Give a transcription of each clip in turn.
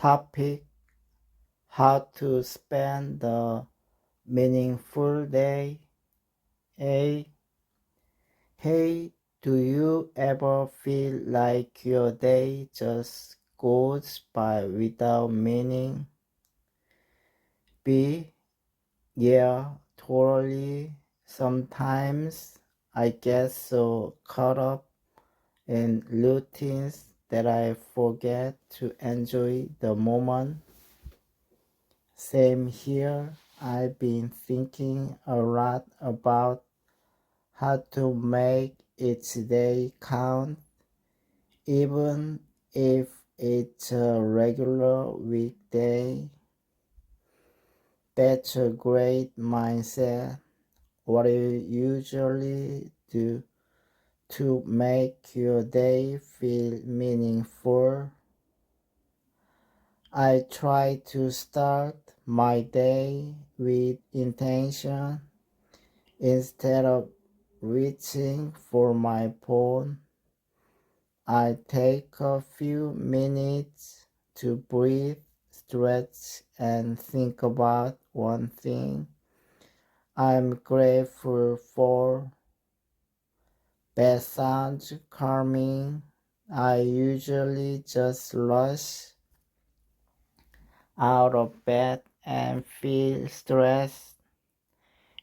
Topic: How to spend the meaningful day. A. Hey, do you ever feel like your day just goes by without meaning? B. Yeah, totally. Sometimes I get so caught up in routines that I forget to enjoy the moment. Same here. I've been thinking a lot about how to make each day count, even if it's a regular weekday. That's a great mindset. What do you usually do to make your day feel meaningful? I try to start my day with intention instead of reaching for my phone. I take a few minutes to breathe, stretch, and think about one thing I'm grateful for. That sounds calming. I usually just rush out of bed and feel stressed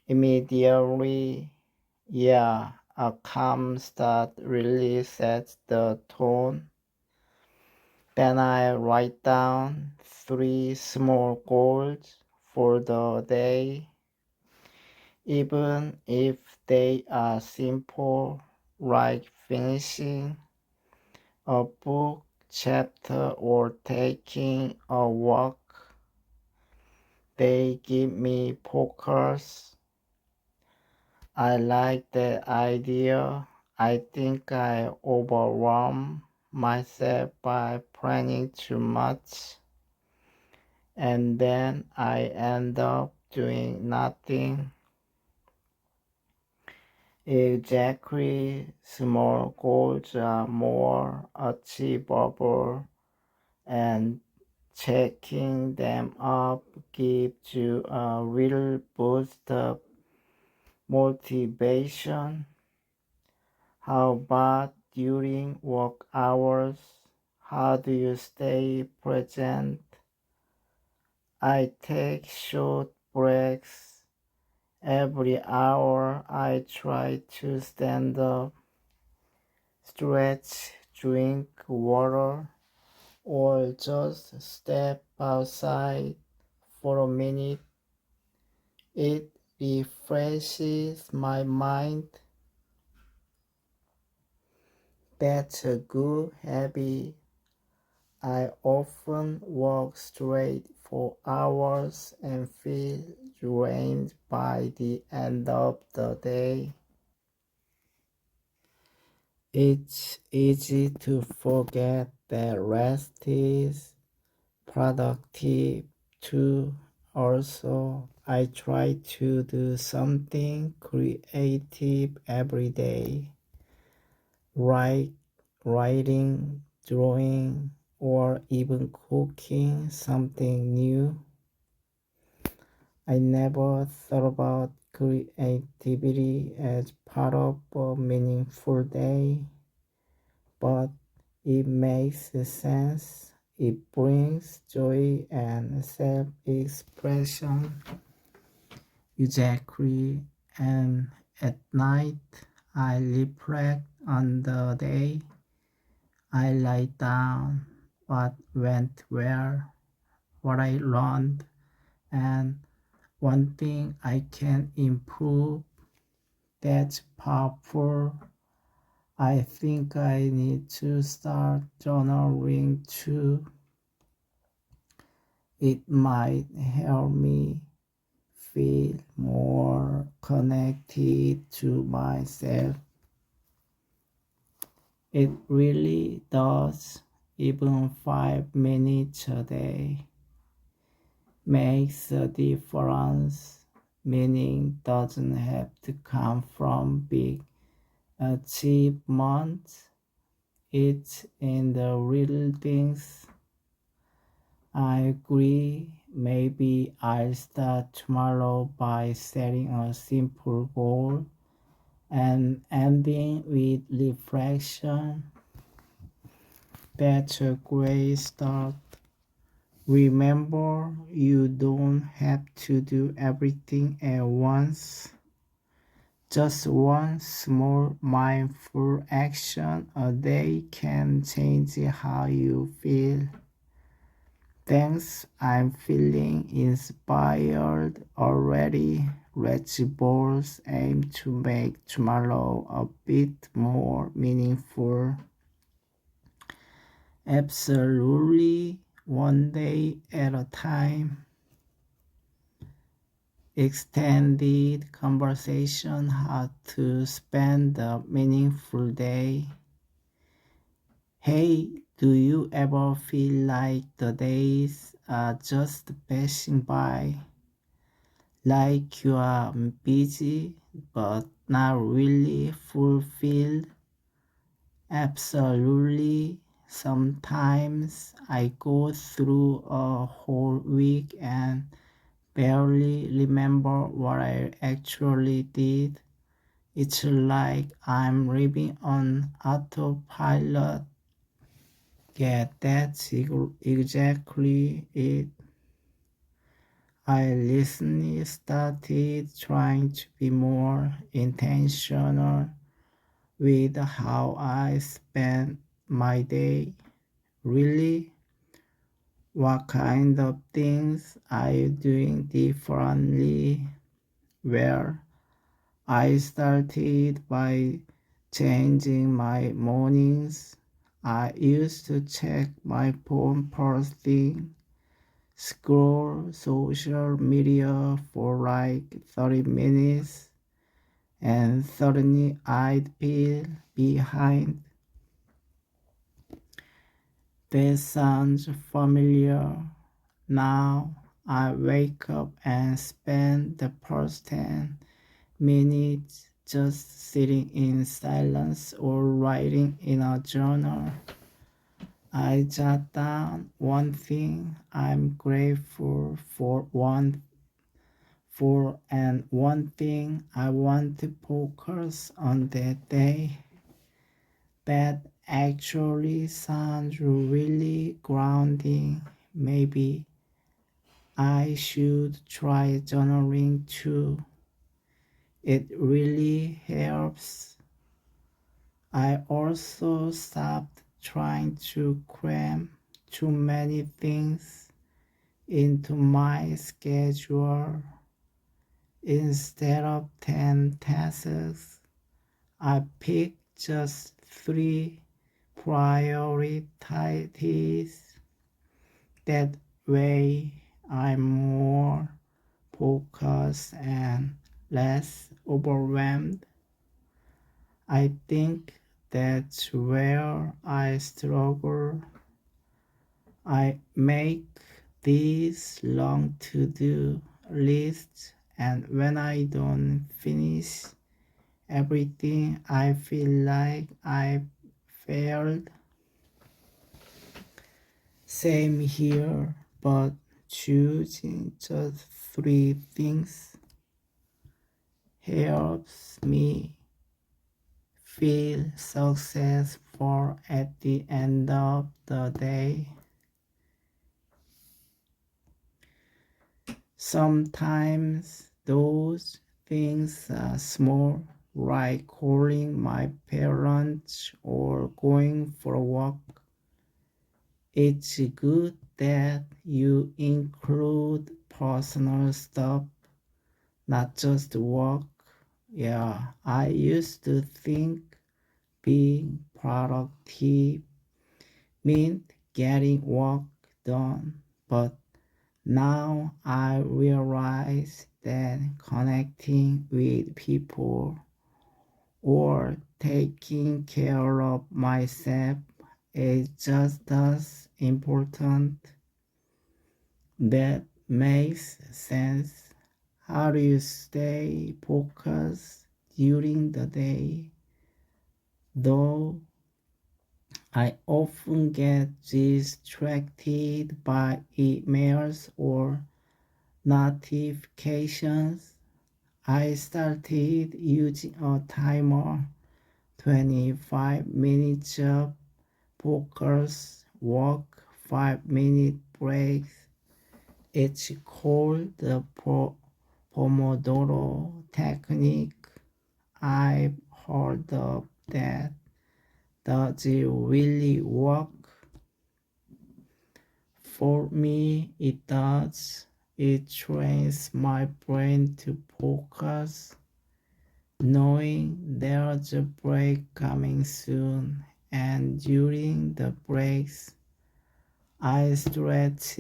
immediately. Yeah, a calm start really sets the tone. Then I write down 3 small goals for the day, even if they are simple, like finishing a book chapter or taking a walk. They give me focus. I like that idea. I think I overwhelm myself by planning too much, and then I end up doing nothing. Exactly, small goals are more achievable, and checking them up gives you a real boost of motivation. How about during work hours? How do you stay present? I take short breaks every hour. I try to stand up, stretch, drink water, or just step outside for a minute. It refreshes my mind. That's a good habit. I often walk straight for hours and feel drained by the end of the day. It's easy to forget that rest is productive too. Also, I try to do something creative every day, like writing, drawing, or even cooking something new. I never thought about creativity as part of a meaningful day, but it makes sense. It brings joy and self expression. Exactly. And at night, I reflect on the day. I write down what went well, what I learned, and one thing I can improve. That's powerful. I think I need to start journaling too. It might help me feel more connected to myself. It really does. Even 5 minutes a day makes a difference. Meaning doesn't have to come from big achievements. It's in the little things. I agree. Maybe I'll start tomorrow by setting a simple goal and ending with reflection. That's a great start. Remember, you don't have to do everything at once. Just one small mindful action a day can change how you feel. Thanks, I'm feeling inspired already. Let's both aim to make tomorrow a bit more meaningful. Absolutely, one day at a time. Extended conversation how to spend a meaningful day. Hey, do you ever feel like the days are just passing by? Like you are busy but not really fulfilled? Absolutely. Sometimes I go through a whole week and barely remember what I actually did. It's like I'm living on autopilot. Yeah, that's exactly it. I recently started trying to be more intentional with how I spend my day. Really? What kind of things are you doing differently? Well, I started by changing my mornings. I used to check my phone first thing, scroll social media for like 30 minutes, and suddenly I'd feel behind. This sounds familiar. Now I wake up and spend the first 10 minutes just sitting in silence or writing in a journal. I jot down one thing I'm grateful for and one thing I want to focus on that day. That actually sounds really grounding. Maybe I should try journaling too. It really helps. I also stopped trying to cram too many things into my schedule. Instead of 10 tasks, I pick just 3 priorities. That way, I'm more focused and less overwhelmed. I think that's where I struggle. I make these long to-do lists, and when I don't finish everything, I feel like I failed. Same here, but choosing just 3 things helps me feel successful at the end of the day. Sometimes those things are small, like calling my parents or going for a walk. It's good that you include personal stuff, not just work. Yeah, I used to think being productive meant getting work done, but now I realize that connecting with people or taking care of myself is just as important. That makes sense. How do you stay focused during the day? Though I often get distracted by emails or notifications. I started using a timer, 25 minutes of focus, walk, 5-minute breaks. It's called the Pomodoro technique. I've heard of that. Does it really work? For me, it does. It trains my brain to focus, knowing there's a break coming soon, and during the breaks, I stretch,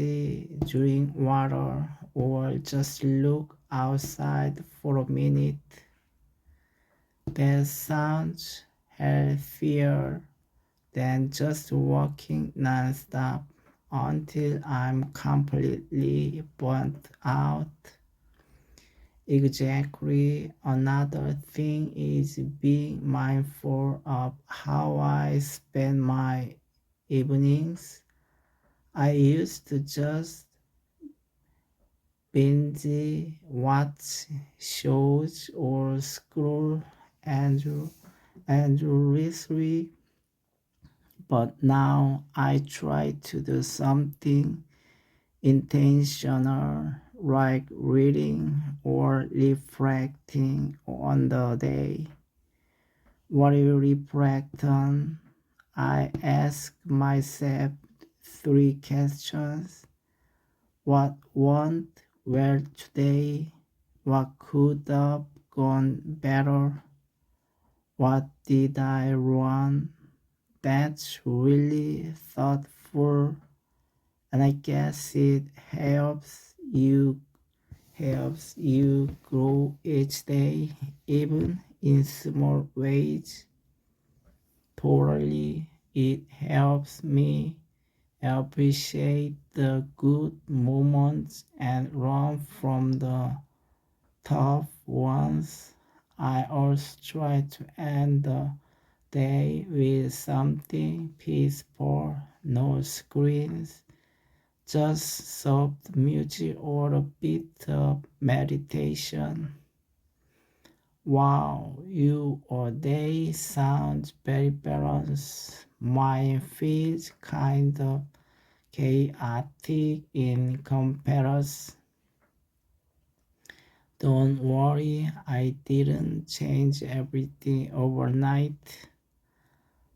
drink water, or just look outside for a minute. That sounds healthier than just walking nonstop until I'm completely burnt out. Exactly. Another thing is being mindful of how I spend my evenings. I used to just binge watch shows or scroll endlessly, but now I try to do something intentional, like reading or reflecting on the day. What do you reflect on? I ask myself three questions. What went well today? What could have gone better? What did I run? That's really thoughtful, and I guess it helps you grow each day, even in small ways. Totally, it helps me appreciate the good moments and run from the tough ones. I also try to end the day with something peaceful, no screens, just soft music or a bit of meditation. Wow, your day sounds very balanced. Mine feels kind of chaotic in comparison. Don't worry, I didn't change everything overnight.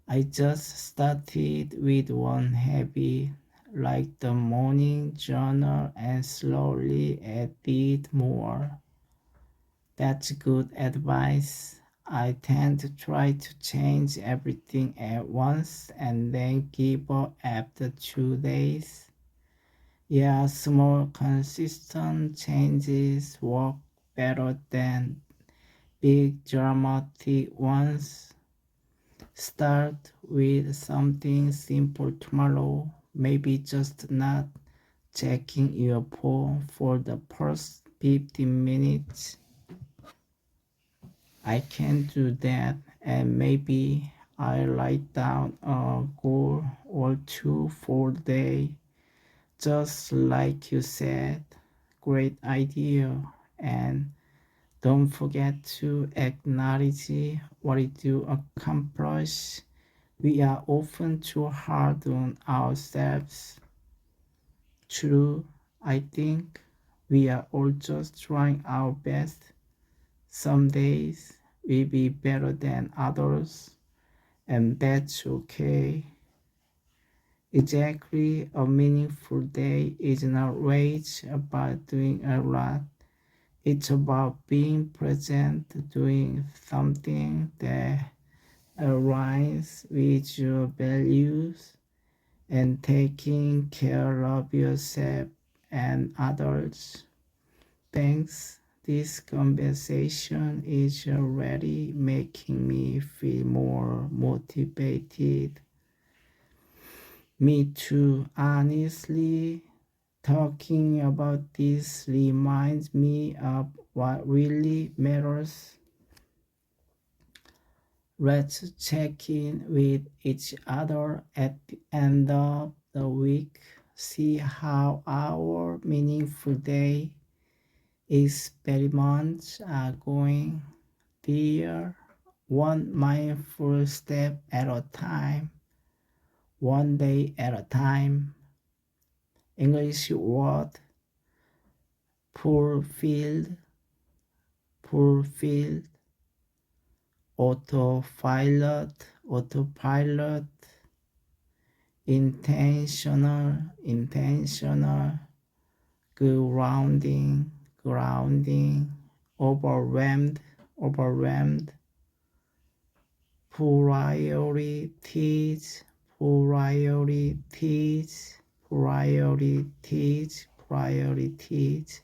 I just started with one habit, like the morning journal, and slowly added more. That's good advice. I tend to try to change everything at once and then give up after 2 days. Yeah, small consistent changes work better than big dramatic ones. Start with something simple tomorrow, maybe just not checking your phone for the first 15 minutes. I can do that, and maybe I write down a goal or two for the day, just like you said. Great idea. And don't forget to acknowledge what you do accomplish. We are often too hard on ourselves. True, I think we are all just trying our best. Some days will be better than others, and that's okay. Exactly, a meaningful day is not always about doing a lot. It's about being present, doing something that aligns with your values, and taking care of yourself and others. Thanks. This conversation is already making me feel more motivated. Me too, honestly. Talking about this reminds me of what really matters. Let's check in with each other at the end of the week. See how our meaningful day experiments are going. Dear, one mindful step at a time, one day at a time. English word fulfilled, fulfilled, autopilot, autopilot, intentional, intentional, grounding, grounding, overwhelmed, overwhelmed, priorities, priorities, priorities, priorities,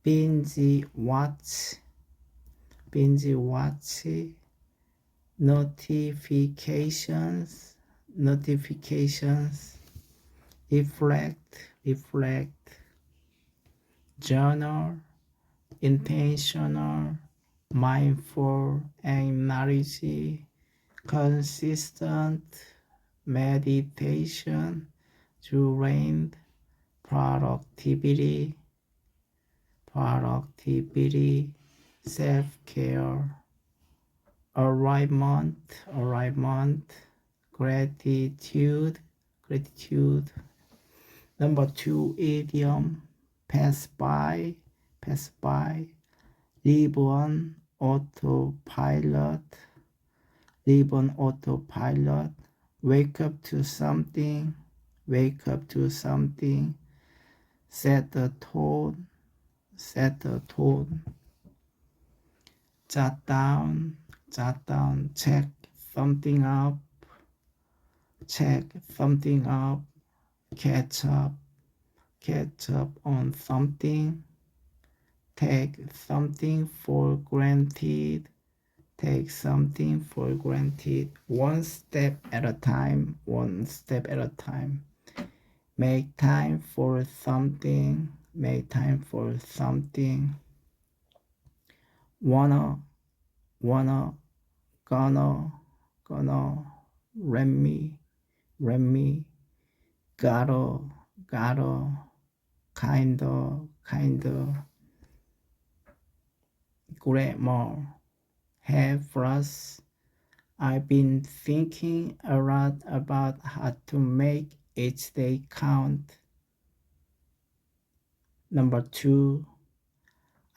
binge watch, binge watch, notifications, notifications, reflect, reflect, journal, intentional, mindful, anxiety, consistent meditation, during productivity, productivity, self-care, alignment, alignment, gratitude, gratitude. Number two, idiom, pass by, pass by, live on autopilot, live on autopilot, wake up to something, wake up to something, set the tone, set the tone, jot down, check something up, check something up, catch up on something, take something for granted, take something for granted, one step at a time, one step at a time. Make time for something, make time for something. Wanna, gonna, let me, gotta, kinda, grammar, have plus. I've been thinking a lot about how to make each day count. Number two,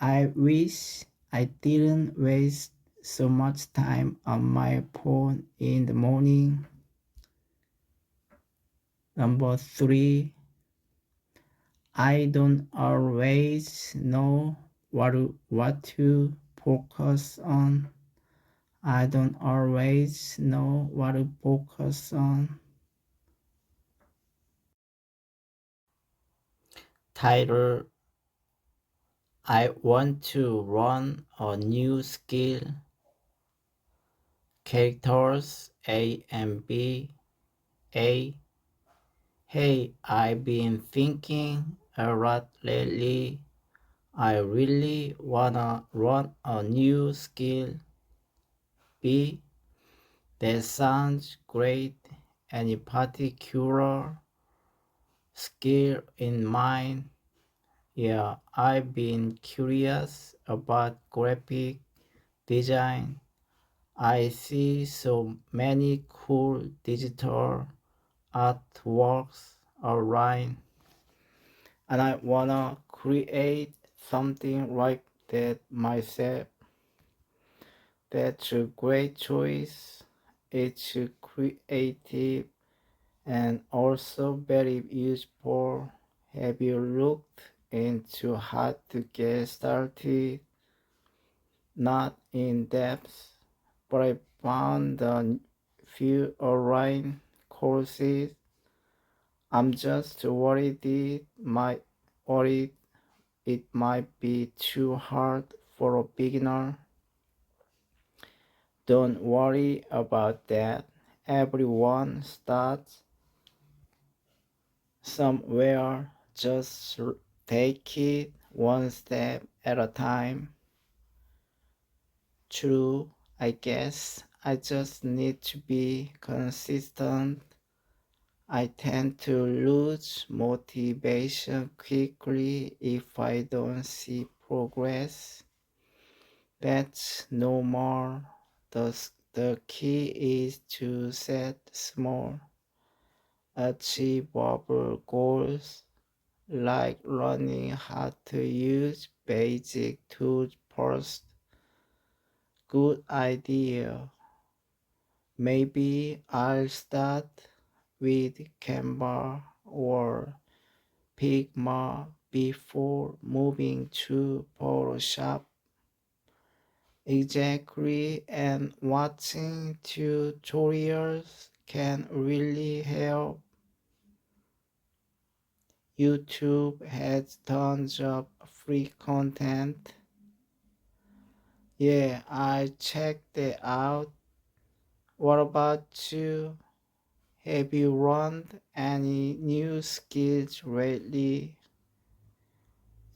I wish I didn't waste so much time on my phone in the morning. Number three, I don't always know what to focus on. I don't always know what to focus on. Title, I want to learn a new skill. Characters A and B. A. Hey, I've been thinking a lot lately. I really wanna learn a new skill. B. That sounds great. Any particular skill in mind? Yeah, I've been curious about graphic design. I see so many cool digital artworks online, and I wanna create something like that myself. That's a great choice. It's creative and also very useful. Have you looked into how to get started? Not in depth, but I found a few online courses. I'm just worried it might be too hard for a beginner. Don't worry about that. Everyone starts somewhere. Just take it one step at a time. True, I guess I just need to be consistent. I tend to lose motivation quickly if I don't see progress. That's normal. The key is to set small, achievable goals like learning how to use basic tools first. Good idea. Maybe I'll start with Canva or Figma before moving to Photoshop. Exactly, and watching tutorials can really help. YouTube has tons of free content. Yeah, I checked it out. What about you? Have you learned any new skills lately?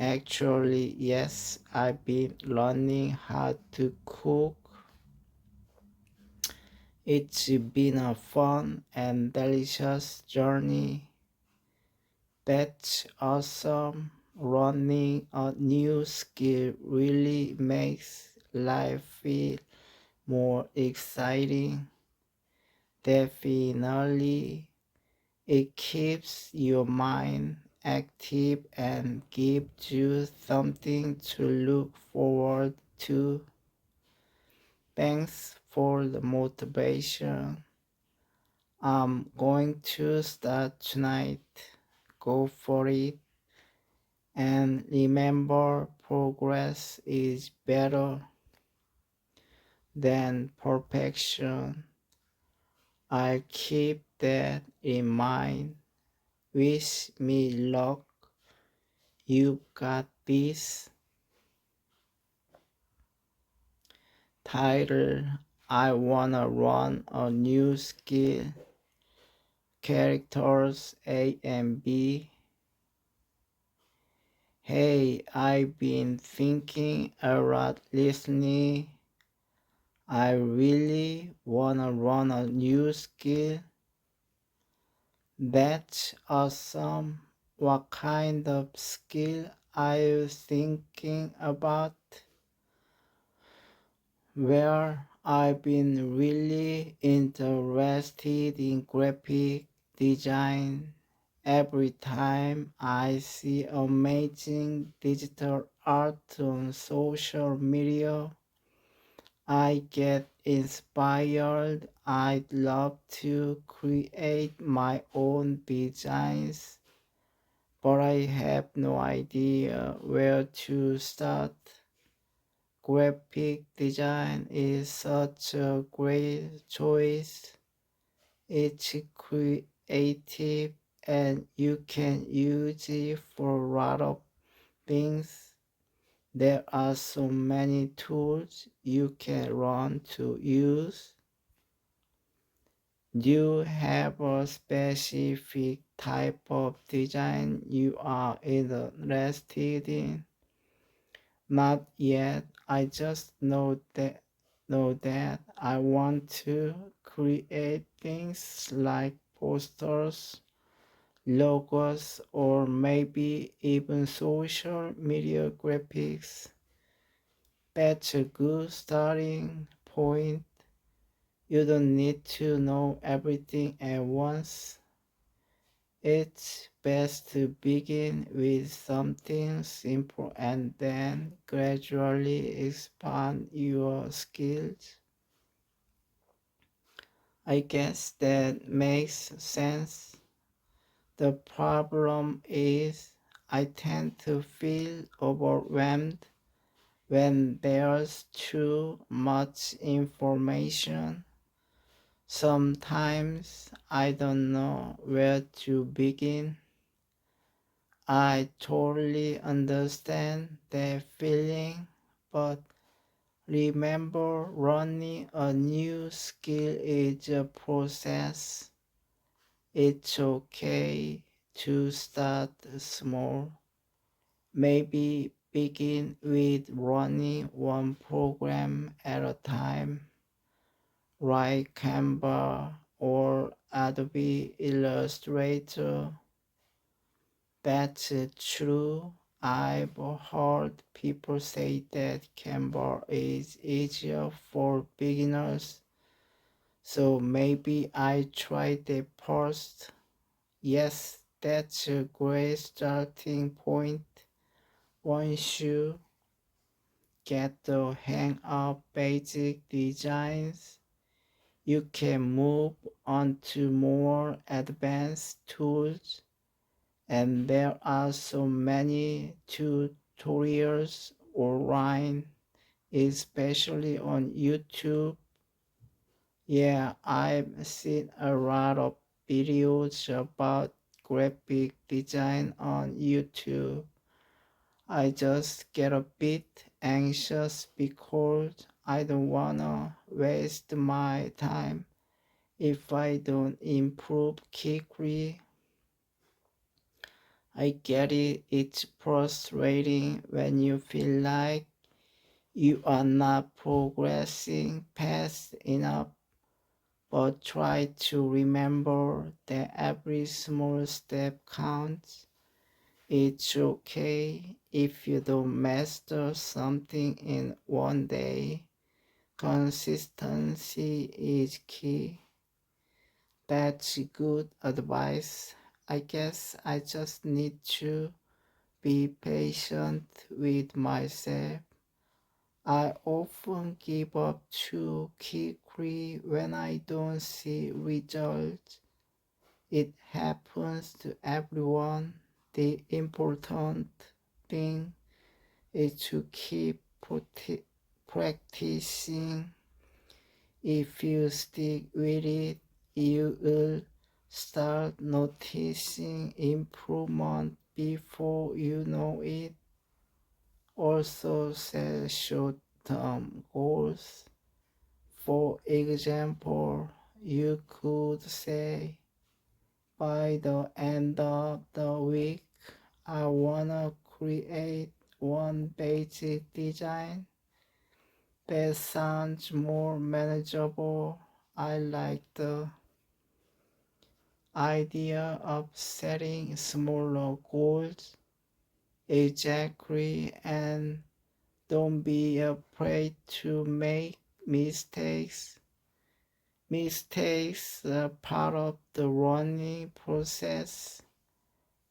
Actually, yes, I've been learning how to cook. It's been a fun and delicious journey. That's awesome. Learning a new skill really makes life feel more exciting. Definitely, it keeps your mind active and gives you something to look forward to. Thanks for the motivation. I'm going to start tonight. Go for it. And remember, progress is better than perfection. I'll keep that in mind. Wish me luck. You got this. Title: I wanna run a new skill. Characters A and B. Hey, I've been thinking a lot recently. I really wanna run a new skill. That's awesome. What kind of skill are you thinking about? Where I've been really interested in graphic design. Every time I see amazing digital art on social media, I get inspired. I'd love to create my own designs, but I have no idea where to start. Graphic design is such a great choice. It's creative and you can use it for a lot of things. There are so many tools you can run to use. Do you have a specific type of design you are interested in? Not yet. I just know that I want to create things like posters, logos, or maybe even social media graphics. That's a good starting point. You don't need to know everything at once. It's best to begin with something simple and then gradually expand your skills. I guess that makes sense. The problem is I tend to feel overwhelmed when there's too much information. Sometimes I don't know where to begin. I totally understand that feeling, but remember, learning a new skill is a process. It's okay to start small. Maybe begin with running one program at a time. like Canva or Adobe Illustrator. That's true. I've heard people say that Canva is easier for beginners, so maybe I try that first. Yes, that's a great starting point. Once you get the hang of basic designs, you can move on to more advanced tools, and there are so many tutorials online, especially on YouTube. Yeah, I've seen a lot of videos about graphic design on YouTube. I just get a bit anxious because I don't wanna waste my time if I don't improve quickly. I get it, it's frustrating when you feel like you are not progressing fast enough, but try to remember that every small step counts. It's okay if you don't master something in one day. Consistency is key. That's good advice. I guess I just need to be patient with myself. I often give up too quickly when I don't see results. It happens to everyone. The important thing is to keep practicing. If you stick with it, you will start noticing improvement before you know it. Also, set short term goals. For example, you could say, by the end of the week, I wanna create one basic design that sounds more manageable. I like the idea of setting smaller goals. Exactly, and don't be afraid to make mistakes. Mistakes are part of the learning process.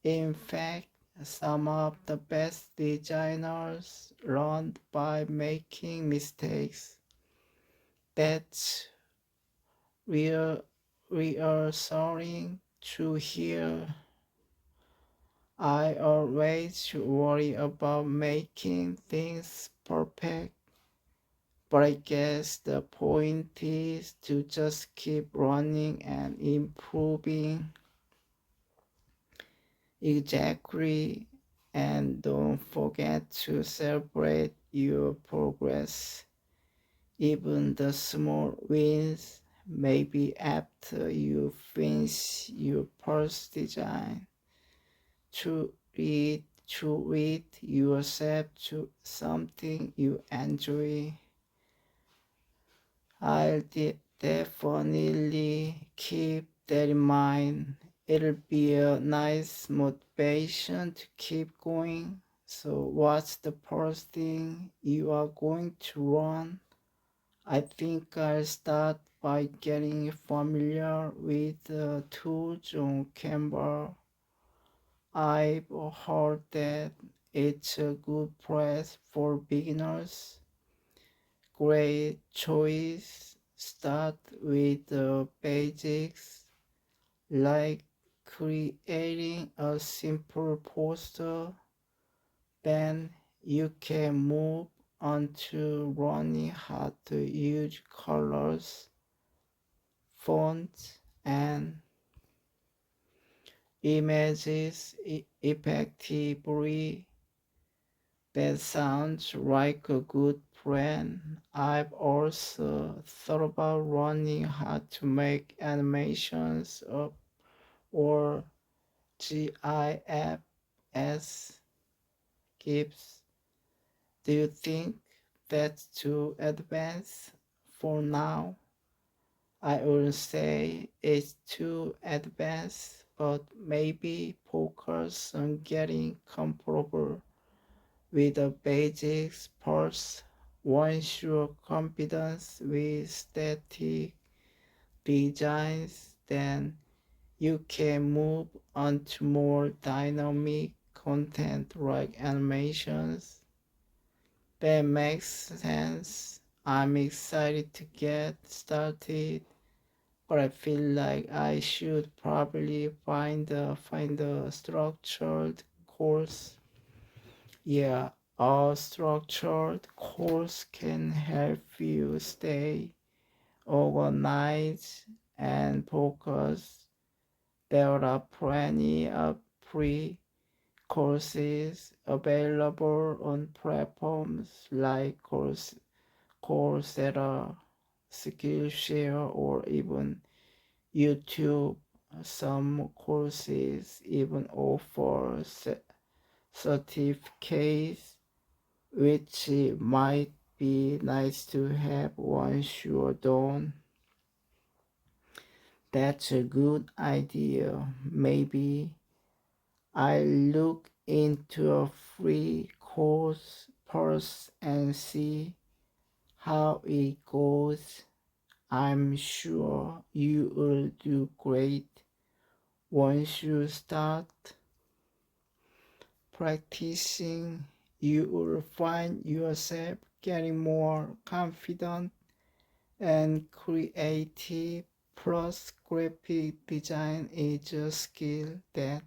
In fact, some of the best designers learned by making mistakes. That's real, reassuring to hear. I always worry about making things perfect, but I guess the point is to just keep running and improving. Exactly, and don't forget to celebrate your progress, even the small wins. Maybe after you finish your first design, treat yourself to something you enjoy. Definitely keep that in mind. It'll be a nice motivation to keep going. So, what's the first thing you are going to run? I think I'll start by getting familiar with the tools on Canva. I've heard that it's a good price for beginners. Great choice. Start with the basics like creating a simple poster. Then you can move on to learning how to use colors, fonts, and images effectively. That sounds like a good plan. I've also thought about learning how to make animations or GIFs. GIFs. Do you think that's too advanced for now? I would say it's too advanced, but maybe focus on getting comfortable with the basics first. Once you're confident with static designs, then you can move on to more dynamic content like animations. That makes sense. I'm excited to get started, but I feel like I should probably find a structured course. Yeah, a structured course can help you stay organized and focused. There are plenty of free courses available on platforms like Coursera, Skillshare, or even YouTube. Some courses even offer certificates, which might be nice to have once you're done. That's a good idea. Maybe I look into a free course first and see how it goes. I'm sure you will do great once you start practicing. You will find yourself getting more confident and creative. Plus, graphic design is a skill that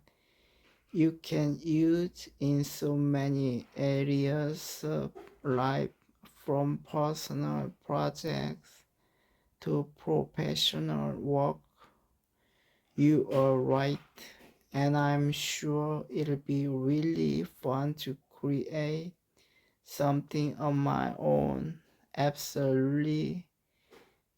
you can use in so many areas of life, from personal projects to professional work. You are right, and I'm sure it'll be really fun to create something on my own. Absolutely.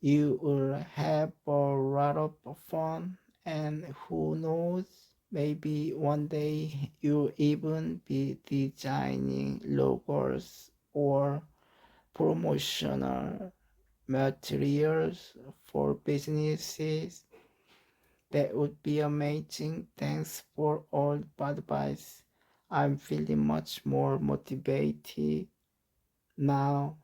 You will have a lot of fun, and who knows, maybe one day you'll even be designing logos or promotional materials for businesses. That would be amazing. Thanks for all the advice. I'm feeling much more motivated now.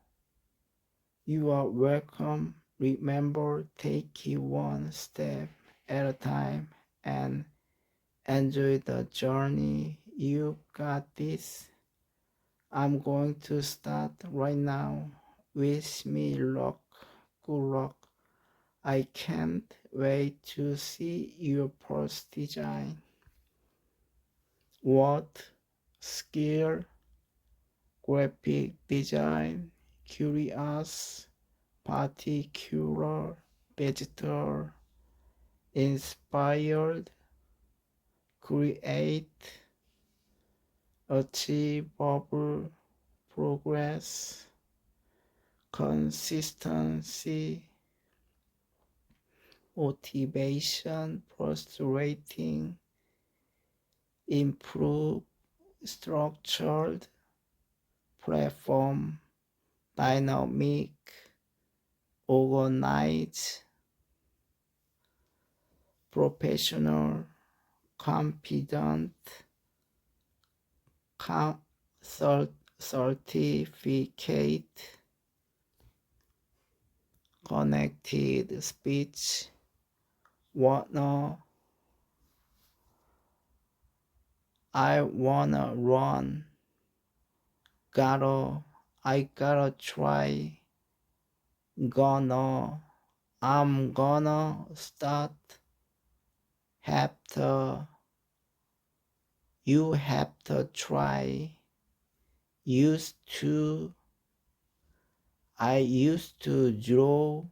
You are welcome. Remember, take it one step at a time and enjoy the journey. You got this. I'm going to start right now. Wish me luck. Good luck. I can't wait to see your first design. What? Skill, graphic design, curious, particular, digital, inspired, create, achievable, progress, consistency, motivation, frustrating, improve, structured, platform, dynamic, organized, professional, confident, certificate, connected speech, whatnot. I wanna run, gotta, I gotta try, gonna, I'm gonna start, have to, you have to try, used to, I used to draw,